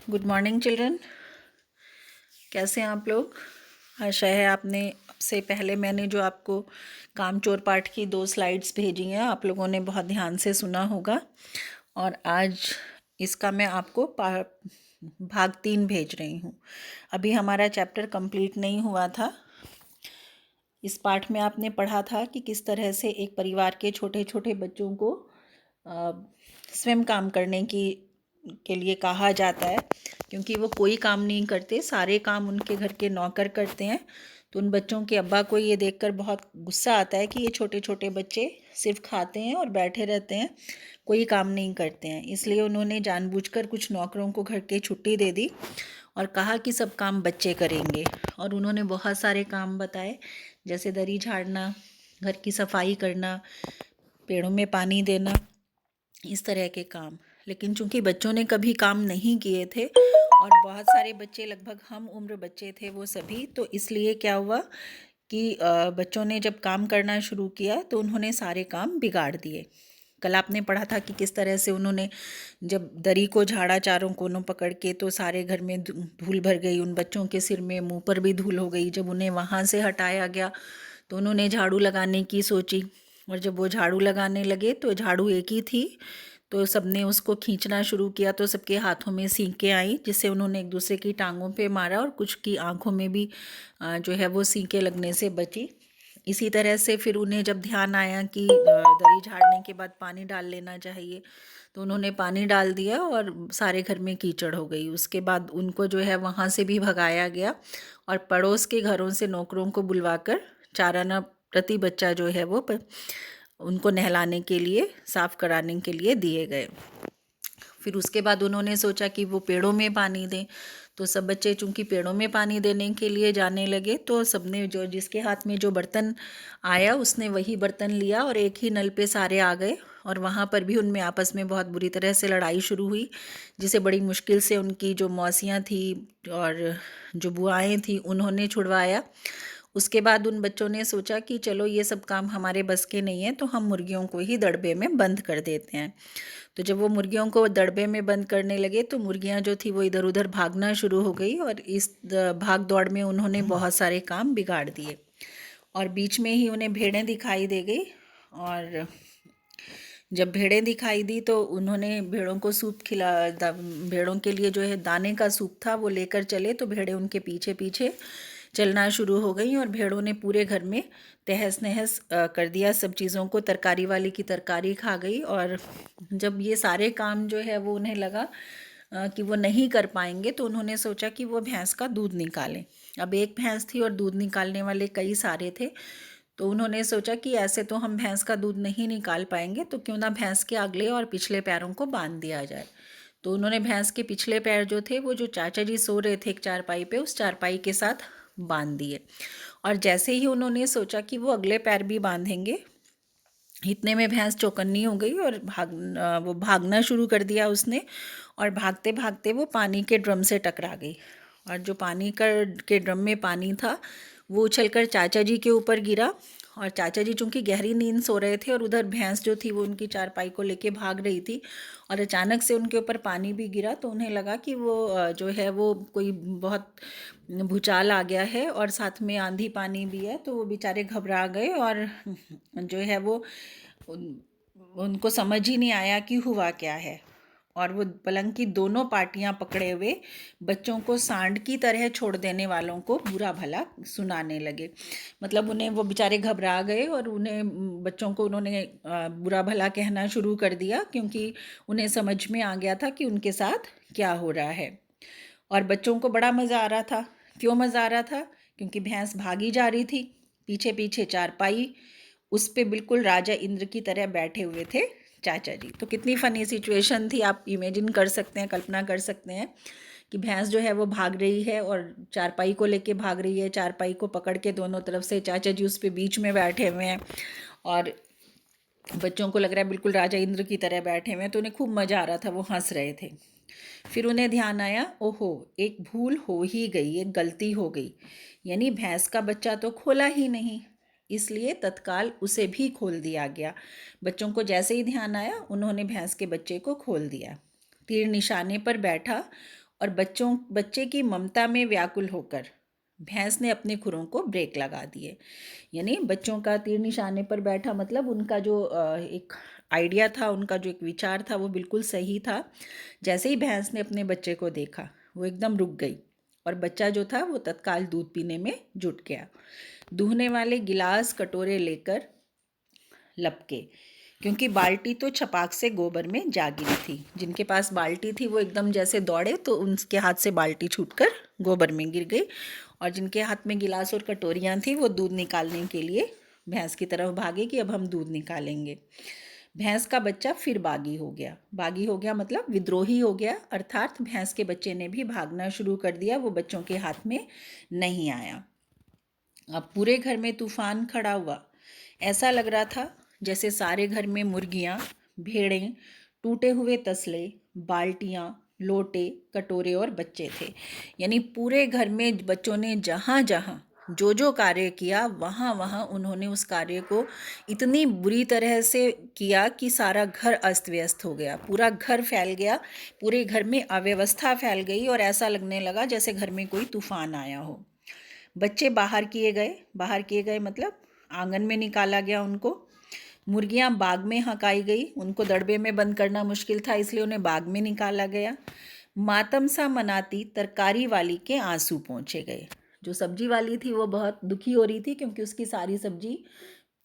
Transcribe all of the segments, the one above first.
Good morning children. कैसे हैं आप लोग? आशा है आपने से पहले मैंने जो आपको कामचोर पाठ की 2 स्लाइड्स भेजी हैं आप लोगों ने बहुत ध्यान से सुना होगा। और आज इसका मैं आपको भाग 3 भेज रही हूँ। अभी हमारा चैप्टर कंप्लीट नहीं हुआ था। इस पाठ में आपने पढ़ा था कि किस तरह से एक परिवार के छोटे छोटे बच्चों को स्वयं काम करने के लिए कहा जाता है, क्योंकि वो कोई काम नहीं करते, सारे काम उनके घर के नौकर करते हैं। तो उन बच्चों के अब्बा को ये देखकर बहुत गुस्सा आता है कि ये छोटे छोटे बच्चे सिर्फ खाते हैं और बैठे रहते हैं, कोई काम नहीं करते हैं। इसलिए उन्होंने जानबूझकर कुछ नौकरों को घर की छुट्टी दे दी और कहा कि सब काम बच्चे करेंगे। और उन्होंने बहुत सारे काम बताए, जैसे दरी झाड़ना, घर की सफाई करना, पेड़ों में पानी देना, इस तरह के काम। लेकिन चूंकि बच्चों ने कभी काम नहीं किए थे और बहुत सारे बच्चे, लगभग हम उम्र बच्चे थे वो सभी, तो इसलिए क्या हुआ कि बच्चों ने जब काम करना शुरू किया तो उन्होंने सारे काम बिगाड़ दिए। कल आपने पढ़ा था कि किस तरह से उन्होंने जब दरी को झाड़ा चारों कोनों पकड़ के, तो सारे घर में धूल भर गई, उन बच्चों के सिर में मुंह पर भी धूल हो गई। जब उन्हें वहाँ से हटाया गया तो उन्होंने झाड़ू लगाने की सोची, और जब वो झाड़ू लगाने लगे तो झाड़ू एक ही थी, तो सबने उसको खींचना शुरू किया तो सबके हाथों में सींकें आई, जिससे उन्होंने एक दूसरे की टांगों पे मारा और कुछ की आंखों में भी जो है वो सींकें लगने से बची। इसी तरह से फिर उन्हें जब ध्यान आया कि दरी झाड़ने के बाद पानी डाल लेना चाहिए, तो उन्होंने पानी डाल दिया और सारे घर में कीचड़ हो गई। उसके बाद उनको जो है वहाँ से भी भगाया गया और पड़ोस के घरों से नौकरों को बुलवाकर 4 आना प्रति बच्चा जो है वो उनको नहलाने के लिए, साफ़ कराने के लिए दिए गए। फिर उसके बाद उन्होंने सोचा कि वो पेड़ों में पानी दें, तो सब बच्चे चूंकि पेड़ों में पानी देने के लिए जाने लगे, तो सबने जो जिसके हाथ में जो बर्तन आया उसने वही बर्तन लिया और एक ही नल पे सारे आ गए। और वहाँ पर भी उनमें आपस में बहुत बुरी तरह से लड़ाई शुरू हुई, जिसे बड़ी मुश्किल से उनकी जो मौसियाँ थी और जो बुआएँ थी उन्होंने छुड़वाया। उसके बाद उन बच्चों ने सोचा कि चलो ये सब काम हमारे बस के नहीं है, तो हम मुर्गियों को ही दड़बे में बंद कर देते हैं। तो जब वो मुर्गियों को दड़बे में बंद करने लगे तो मुर्गियां जो थी वो इधर उधर भागना शुरू हो गई, और इस भाग दौड़ में उन्होंने बहुत सारे काम बिगाड़ दिए। और बीच में ही उन्हें भेड़ें दिखाई दे गई, और जब भेड़ें दिखाई दी तो उन्होंने भेड़ों को सूप भेड़ों के लिए जो है दाने का सूप था वो लेकर चले, तो भेड़ें उनके पीछे पीछे चलना शुरू हो गई और भेड़ों ने पूरे घर में तहस नहस कर दिया। सब चीज़ों को, तरकारी वाली की तरकारी खा गई। और जब ये सारे काम जो है वो उन्हें लगा कि वो नहीं कर पाएंगे, तो उन्होंने सोचा कि वो भैंस का दूध निकालें। अब एक भैंस थी और दूध निकालने वाले कई सारे थे, तो उन्होंने सोचा कि ऐसे तो हम भैंस का दूध नहीं निकाल पाएंगे, तो क्यों ना भैंस के अगले और पिछले पैरों को बांध दिया जाए। तो उन्होंने भैंस के पिछले पैर जो थे वो जो चाचा जी सो रहे थे एक चारपाई पे, उस चारपाई के साथ बांध दिए। और जैसे ही उन्होंने सोचा कि वो अगले पैर भी बांधेंगे, इतने में भैंस चौकन्नी हो गई और वो भागना शुरू कर दिया उसने। और भागते भागते वो पानी के ड्रम से टकरा गई, और जो पानी के ड्रम में पानी था वो उछलकर चाचा जी के ऊपर गिरा। और चाचा जी चूँकि गहरी नींद सो रहे थे और उधर भैंस जो थी वो उनकी चारपाई को लेके भाग रही थी, और अचानक से उनके ऊपर पानी भी गिरा, तो उन्हें लगा कि वो जो है वो कोई बहुत भूचाल आ गया है और साथ में आंधी पानी भी है। तो वो बेचारे घबरा गए और जो है वो उनको समझ ही नहीं आया कि हुआ क्या है। और वो पलंग की दोनों पाटियां पकड़े हुए बच्चों को सांड की तरह छोड़ देने वालों को बुरा भला सुनाने लगे। मतलब उन्हें, वो बेचारे घबरा गए और उन्हें, बच्चों को उन्होंने बुरा भला कहना शुरू कर दिया, क्योंकि उन्हें समझ में आ गया था कि उनके साथ क्या हो रहा है। और बच्चों को बड़ा मज़ा आ रहा था। क्यों मज़ा आ रहा था? क्योंकि भैंस भागी जा रही थी, पीछे पीछे चारपाई, उस पे बिल्कुल राजा इंद्र की तरह बैठे हुए थे चाचा जी। तो कितनी फ़नी सिचुएशन थी, आप इमेजिन कर सकते हैं, कल्पना कर सकते हैं कि भैंस जो है वो भाग रही है और चारपाई को लेके भाग रही है, चारपाई को पकड़ के दोनों तरफ से चाचा जी उस पे बीच में बैठे हुए हैं, और बच्चों को लग रहा है बिल्कुल राजा इंद्र की तरह बैठे हुए हैं। तो उन्हें खूब मज़ा आ रहा था, वो हंस रहे थे। फिर उन्हें ध्यान आया, ओहो, एक भूल हो ही गई, एक गलती हो गई, यानी भैंस का बच्चा तो खोला ही नहीं। इसलिए तत्काल उसे भी खोल दिया गया। बच्चों को जैसे ही ध्यान आया उन्होंने भैंस के बच्चे को खोल दिया। तीर निशाने पर बैठा और बच्चे की ममता में व्याकुल होकर भैंस ने अपने खुरों को ब्रेक लगा दिए। यानी बच्चों का तीर निशाने पर बैठा, मतलब उनका जो एक आइडिया था, उनका जो एक विचार था वो बिल्कुल सही था। जैसे ही भैंस ने अपने बच्चे को देखा वो एकदम रुक गई और बच्चा जो था वो तत्काल दूध पीने में जुट गया। दूहने वाले गिलास कटोरे लेकर लपके, क्योंकि बाल्टी तो छपाक से गोबर में जा गिरी थी। जिनके पास बाल्टी थी वो एकदम जैसे दौड़े तो उनके हाथ से बाल्टी छूटकर गोबर में गिर गई, और जिनके हाथ में गिलास और कटोरियाँ थी वो दूध निकालने के लिए भैंस की तरफ भागे कि अब हम दूध निकालेंगे। भैंस का बच्चा फिर बागी हो गया। बागी हो गया मतलब विद्रोही हो गया, अर्थात भैंस के बच्चे ने भी भागना शुरू कर दिया, वो बच्चों के हाथ में नहीं आया। अब पूरे घर में तूफान खड़ा हुआ। ऐसा लग रहा था जैसे सारे घर में मुर्गियाँ, भेड़ें, टूटे हुए तसले, बाल्टियाँ, लोटे, कटोरे और बच्चे थे। यानी पूरे घर में बच्चों ने जहाँ जहाँ जो जो कार्य किया वहाँ वहाँ उन्होंने उस कार्य को इतनी बुरी तरह से किया कि सारा घर अस्त व्यस्त हो गया, पूरा घर फैल गया, पूरे घर में अव्यवस्था फैल गई और ऐसा लगने लगा जैसे घर में कोई तूफान आया हो। बच्चे बाहर किए गए मतलब आंगन में निकाला गया उनको। मुर्गियां बाग में हकाई गई, उनको दड़बे में बंद करना मुश्किल था इसलिए उन्हें बाग में निकाला गया। मातम सा मनाती तरकारी वाली के आंसू पहुँचे गए। जो सब्जी वाली थी वो बहुत दुखी हो रही थी क्योंकि उसकी सारी सब्जी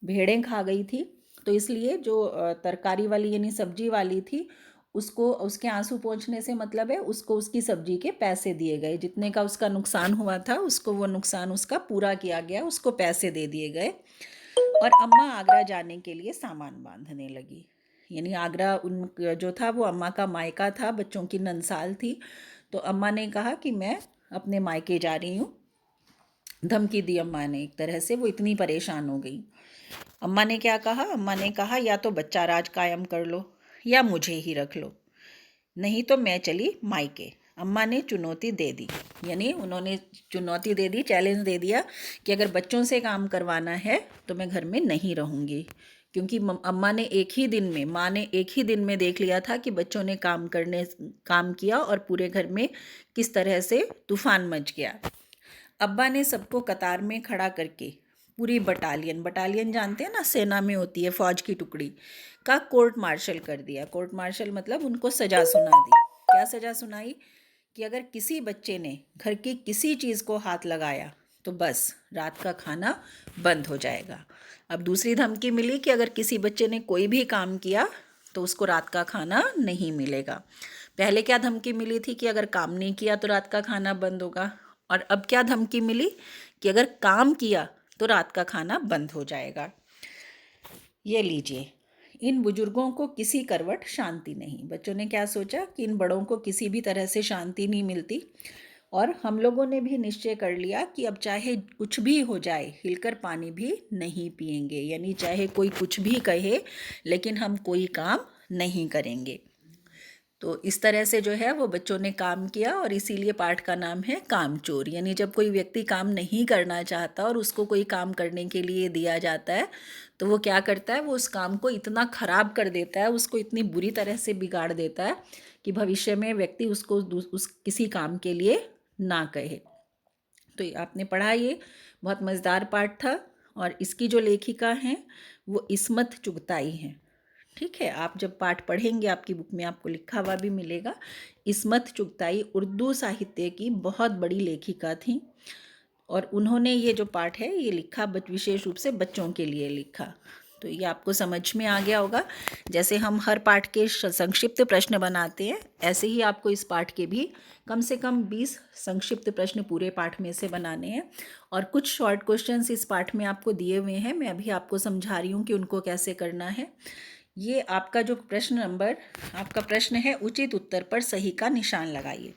भेड़ें खा गई थी, तो इसलिए जो तरकारी वाली यानी सब्जी वाली थी उसको उसके आंसू पहुँचने से मतलब है उसको उसकी सब्जी के पैसे दिए गए। जितने का उसका नुकसान हुआ था उसको वो नुकसान उसका पूरा किया गया, उसको पैसे दे दिए गए। और अम्मा आगरा जाने के लिए सामान बांधने लगी। यानी आगरा उन जो था वो अम्मा का मायका था, बच्चों की नंसाल थी, तो अम्मा ने कहा कि मैं अपने मायके जा रही हूँ। धमकी दी अम्मा ने, एक तरह से वो इतनी परेशान हो गई। अम्मा ने क्या कहा? अम्मा ने कहा या तो बच्चा राज कायम कर लो या मुझे ही रख लो, नहीं तो मैं चली मायके। अम्मा ने चुनौती दे दी, यानी उन्होंने चुनौती दे दी, चैलेंज दे दिया कि अगर बच्चों से काम करवाना है तो मैं घर में नहीं रहूँगी। क्योंकि अम्मा ने एक ही दिन में, माँ ने एक ही दिन में देख लिया था कि बच्चों ने काम किया और पूरे घर में किस तरह से तूफान मच गया। अब्बा ने सबको कतार में खड़ा करके पूरी बटालियन जानते हैं ना, सेना में होती है फौज की टुकड़ी का कोर्ट मार्शल कर दिया। कोर्ट मार्शल मतलब उनको सज़ा सुना दी। क्या सज़ा सुनाई? कि अगर किसी बच्चे ने घर की किसी चीज़ को हाथ लगाया तो बस रात का खाना बंद हो जाएगा। अब दूसरी धमकी मिली कि अगर किसी बच्चे ने कोई भी काम किया तो उसको रात का खाना नहीं मिलेगा। पहले क्या धमकी मिली थी कि अगर काम नहीं किया तो रात का खाना बंद होगा, और अब क्या धमकी मिली कि अगर काम किया तो रात का खाना बंद हो जाएगा। ये लीजिए, इन बुजुर्गों को किसी करवट शांति नहीं। बच्चों ने क्या सोचा कि इन बड़ों को किसी भी तरह से शांति नहीं मिलती, और हम लोगों ने भी निश्चय कर लिया कि अब चाहे कुछ भी हो जाए हिलकर पानी भी नहीं पिएंगे। यानी चाहे कोई कुछ भी कहे लेकिन हम कोई काम नहीं करेंगे। तो इस तरह से जो है वो बच्चों ने काम किया, और इसीलिए पाठ का नाम है कामचोर। यानी जब कोई व्यक्ति काम नहीं करना चाहता और उसको कोई काम करने के लिए दिया जाता है तो वो क्या करता है, वो उस काम को इतना ख़राब कर देता है, उसको इतनी बुरी तरह से बिगाड़ देता है कि भविष्य में व्यक्ति उसको उस किसी काम के लिए ना कहे। तो आपने पढ़ा, ये बहुत मज़ेदार पाठ था, और इसकी जो लेखिका हैं वो इस्मत चुगताई हैं। ठीक है, आप जब पाठ पढ़ेंगे आपकी बुक में आपको लिखा हुआ भी मिलेगा। इस्मत चुगताई उर्दू साहित्य की बहुत बड़ी लेखिका थी, और उन्होंने ये जो पाठ है ये लिखा विशेष रूप से बच्चों के लिए लिखा। तो ये आपको समझ में आ गया होगा। जैसे हम हर पाठ के संक्षिप्त प्रश्न बनाते हैं, ऐसे ही आपको इस पाठ के भी कम से कम 20 संक्षिप्त प्रश्न पूरे पाठ में से बनाने हैं, और कुछ शॉर्ट क्वेश्चंस इस पाठ में आपको दिए हुए हैं। मैं अभी आपको समझा रही हूँ कि उनको कैसे करना है। ये आपका जो आपका प्रश्न है, उचित उत्तर पर सही का निशान लगाइए।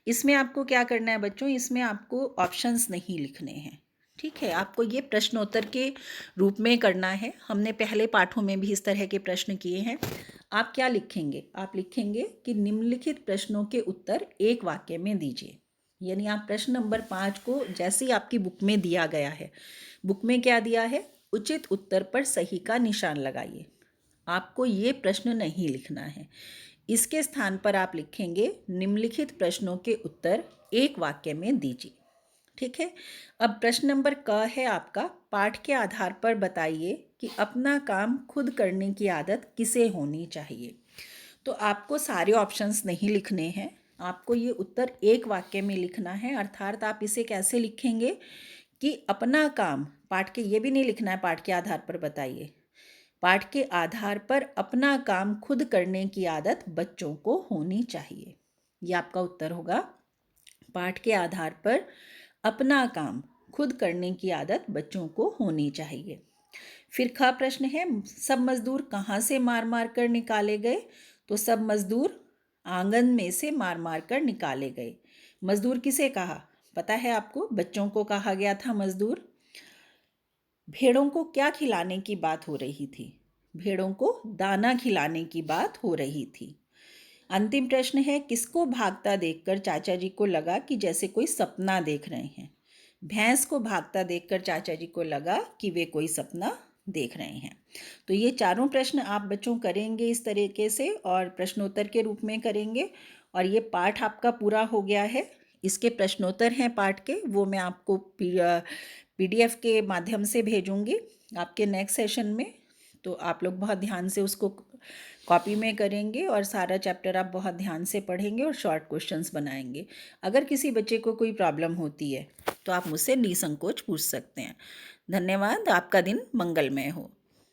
इसमें आपको क्या करना है बच्चों, इसमें आपको ऑप्शंस नहीं लिखने हैं। ठीक है, आपको ये प्रश्नोत्तर के रूप में करना है। हमने पहले पाठों में भी इस तरह के प्रश्न किए हैं। आप क्या लिखेंगे? आप लिखेंगे कि निम्नलिखित प्रश्नों के उत्तर एक वाक्य में दीजिए। यानी आप प्रश्न नंबर 5 को जैसे ही आपकी बुक में दिया गया है, बुक में क्या दिया है, उचित उत्तर पर सही का निशान लगाइए। आपको ये प्रश्न नहीं लिखना है। इसके स्थान पर आप लिखेंगे निम्नलिखित प्रश्नों के उत्तर एक वाक्य में दीजिए। ठीक है। अब प्रश्न नंबर क है आपका, पाठ के आधार पर बताइए कि अपना काम खुद करने की आदत किसे होनी चाहिए। तो आपको सारे ऑप्शंस नहीं लिखने हैं, आपको ये उत्तर एक वाक्य में लिखना है। अर्थात आप इसे कैसे लिखेंगे कि अपना काम, पाठ के ये भी नहीं लिखना है पाठ के आधार पर बताइए, पाठ के आधार पर अपना काम खुद करने की आदत बच्चों को होनी चाहिए। ये आपका उत्तर होगा, पाठ के आधार पर अपना काम खुद करने की आदत बच्चों को होनी चाहिए। फिर ख प्रश्न है, सब मजदूर कहाँ से मार मार कर निकाले गए। तो सब मजदूर आंगन में से मार मार कर निकाले गए। मजदूर किसे कहा पता है आपको, बच्चों को कहा गया था मजदूर। भेड़ों को क्या खिलाने की बात हो रही थी, भेड़ों को दाना खिलाने की बात हो रही थी। अंतिम प्रश्न है, किसको भागता देखकर चाचा जी को लगा कि जैसे कोई सपना देख रहे हैं। भैंस को भागता देखकर चाचा जी को लगा कि वे कोई सपना देख रहे हैं। तो ये चारों प्रश्न आप बच्चों करेंगे इस तरीके से और प्रश्नोत्तर के रूप में करेंगे। और ये पाठ आपका पूरा हो गया है। इसके प्रश्नोत्तर हैं पाठ के, वो मैं आपको PDF के माध्यम से भेजूंगी आपके नेक्स्ट सेशन में। तो आप लोग बहुत ध्यान से उसको कॉपी में करेंगे और सारा चैप्टर आप बहुत ध्यान से पढ़ेंगे और शॉर्ट क्वेश्चंस बनाएंगे। अगर किसी बच्चे को कोई प्रॉब्लम होती है तो आप मुझसे निसंकोच पूछ सकते हैं। धन्यवाद। आपका दिन मंगलमय हो।